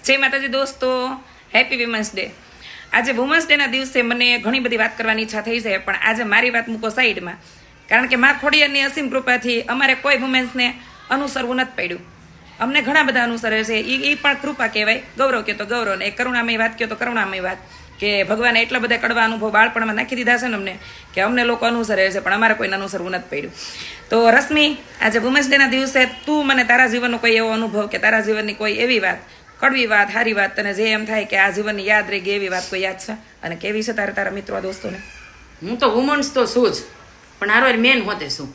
જય માતાજી દોસ્તો, હેપી વુમન્સ ડે. આજે વુમન્સ ડેના દિવસે મને ઘણી બધી વાત કરવાની ઈચ્છા થઈ છે, પણ આજે મારી વાત મૂકો સાઈડમાં, કારણ કે મા ખોડિયારની અસીમ કૃપાથી અમારે કોઈ વુમેન્સને અનુસરવું નથી પડ્યું. અમને ઘણા બધા અનુસરે છે, એ પણ કૃપા કહેવાય. ગૌરવ કહો તો ગૌરવ, ને કરુણામય વાત કહો તો કરુણામય વાત, કે ભગવાને એટલા બધા કડવા અનુભવ બાળપણમાં નાખી દીધા છે ને અમને, કે અમને લોકો અનુસરે છે, પણ અમારે કોઈને અનુસરવું નથી પડ્યું. તો રશ્મિ, આજે વુમન્સ ડેના દિવસે તું મને તારા જીવનનો કોઈ એવો અનુભવ કે તારા જીવનની કોઈ એવી વાત, કડવી વાત, સારી વાત, તને જે એમ થાય કે આ જીવનની યાદ રહી ગઈ એવી વાત કોઈ યાદ છે, અને કેવી છે તારા મિત્રો દોસ્તોને? હું તો વુમન્સ તો શું જ, પણ હારો મેન હોતે શું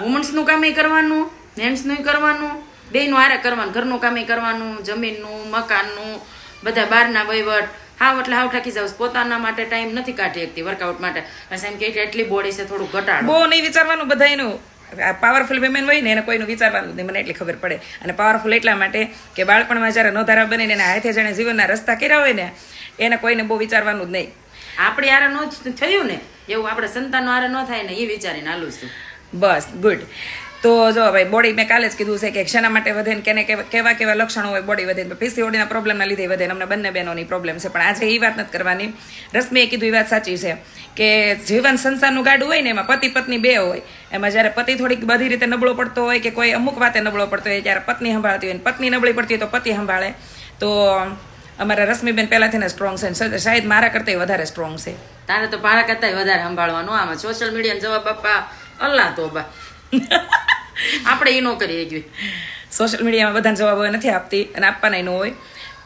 વુમન્સનું કામે કરવાનું, મેન્સનું કરવાનું, બેયનું હારે કરવાનું, ઘરનું કામે કરવાનું, જમીનનું, મકાનનું, બધા બહારના વહીવટ. હાવ એટલે હાવ ઠાકી જાવ, પોતાના માટે ટાઈમ નથી કાઢી શકતી વર્કઆઉટ માટે. બસ એમ કે એટલી બોડી છે, થોડું ઘટાડો. બહુ નહીં વિચારવાનું બધાયનું. પાવરફુલ વિમેન હોય ને એને કોઈનું વિચારવાનું નહીં, મને એટલી ખબર પડે. અને પાવરફુલ એટલા માટે કે બાળપણમાં જ્યારે નોધારા બનીને એના હાથે જેણે જીવનના રસ્તા કર્યા હોય ને, એને કોઈને બહુ વિચારવાનું જ નહીં. આપણે હારે ન થયું ને એવું આપણે સંતાનનો હારે ન થાય ને એ વિચારીને હાલું છું. બસ ગુડ. તો જો ભાઈ, બોડી મેં કાલે જ કીધું છે કે શેના માટે વધે ને કેને કેવા કેવા લક્ષણો હોય બોડી વધે. પીસીઓડીના પ્રોબ્લેમના લીધે વધે, અમને બંને બહેનોની પ્રોબ્લેમ છે, પણ આજે એ વાત નથી કરવાની. રશ્મિએ કીધું એ વાત સાચી છે કે જીવન સંસારનું ગાડું હોય ને, એમાં પતિ પત્ની બે હોય. એમાં જ્યારે પતિ થોડીક બધી રીતે નબળો પડતો હોય કે કોઈ અમુક વાતે નબળો પડતો હોય, ત્યારે પત્ની સંભાળતી હોય, પત્ની નબળી પડતી હોય તો પતિ સંભાળે. તો અમારા રશ્મિબેન પહેલાથી ને સ્ટ્રોંગ છે, શાયદ મારા કરતાં વધારે સ્ટ્રોંગ છે. તારે તો મારા કરતાં વધારે સંભાળવાનું. આમાં સોશિયલ મીડિયાનો જવાબ બાપા અલ્લાહ તોબા આપણે એ ન કરીએ ગયું. સોશિયલ મીડિયામાં બધાને જવાબો નથી આપતી, અને આપવાના ન હોય.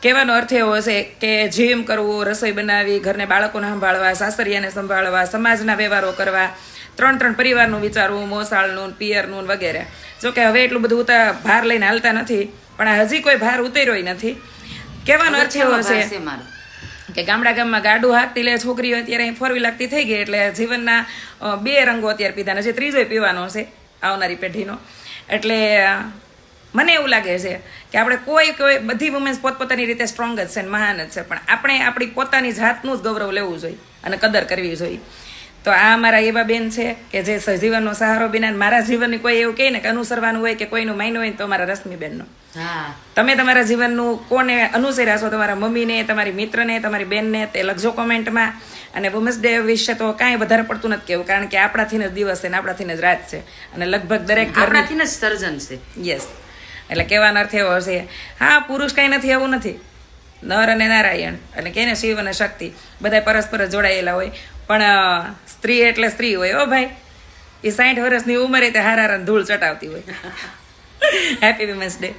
કહેવાનો અર્થ એવો છે કે જીમ કરવું, રસોઈ બનાવવી, ઘરને બાળકોને સંભાળવા, સાસરિયાને સંભાળવા, સમાજના વ્યવહારો કરવા, 3 પરિવારનું વિચારવું, મોસાળનું, પિયરનું વગેરે. જોકે હવે એટલું બધું ભાર લઈને હાલતા નથી, પણ હજી કોઈ ભાર ઉતર્યો નથી. કહેવાનો અર્થ એવો છે કે ગામડા ગામમાં ગાડું હાંકતી લે છોકરીઓ અત્યારે 4 લાખતી થઈ ગઈ, એટલે જીવનના 2 રંગો અત્યારે પીધા, હજી ત્રીજો પીવાનો છે આવનારી પેઢીનો. એટલે મને એવું લાગે છે કે આપણે કોઈ બધી વુમેન્સ પોતપોતાની રીતે સ્ટ્રોંગ જ છે, મહાન જ છે, પણ આપણે આપણી પોતાની જાતનું જ ગૌરવ લેવું જોઈએ અને કદર કરવી જોઈએ. તો આ મારા એવા બેન છે કે જે જીવનનો સહારો બિના. મારા જીવનની કોઈ એવું કહે ને કે અનુસરવાનું હોય કે કોઈનું માન્યું હોય તો મારા રશ્મિબેનનો. તમે તમારા જીવનનું કોને અનુસર્યા છો, તમારા મમ્મીને, તમારી મિત્રને, તમારી બેનને, તે લખજો કોમેન્ટમાં. અને વુમન્સ ડે વિશે તો કાંઈ વધારે પડતું નથી કહેવું, કારણ કે આપણાથી જ દિવસ છે ને આપણાથી જ રાત છે, અને લગભગ દરેક ઘરનાથી જ સર્જન છે. યસ, એટલે કહેવાનો અર્થ એવો છે. હા, પુરુષ કાંઈ નથી એવું નથી, નર અને નારાયણ, અને કે ને શિવ અને શક્તિ બધા પરસ્પર જોડાયેલા હોય, પણ સ્ત્રી એટલે સ્ત્રી હોય. ઓ ભાઈ, એ 60 વર્ષની ઉંમરે તે હારા ધૂળ ચટાવતી હોય. Happy women's day.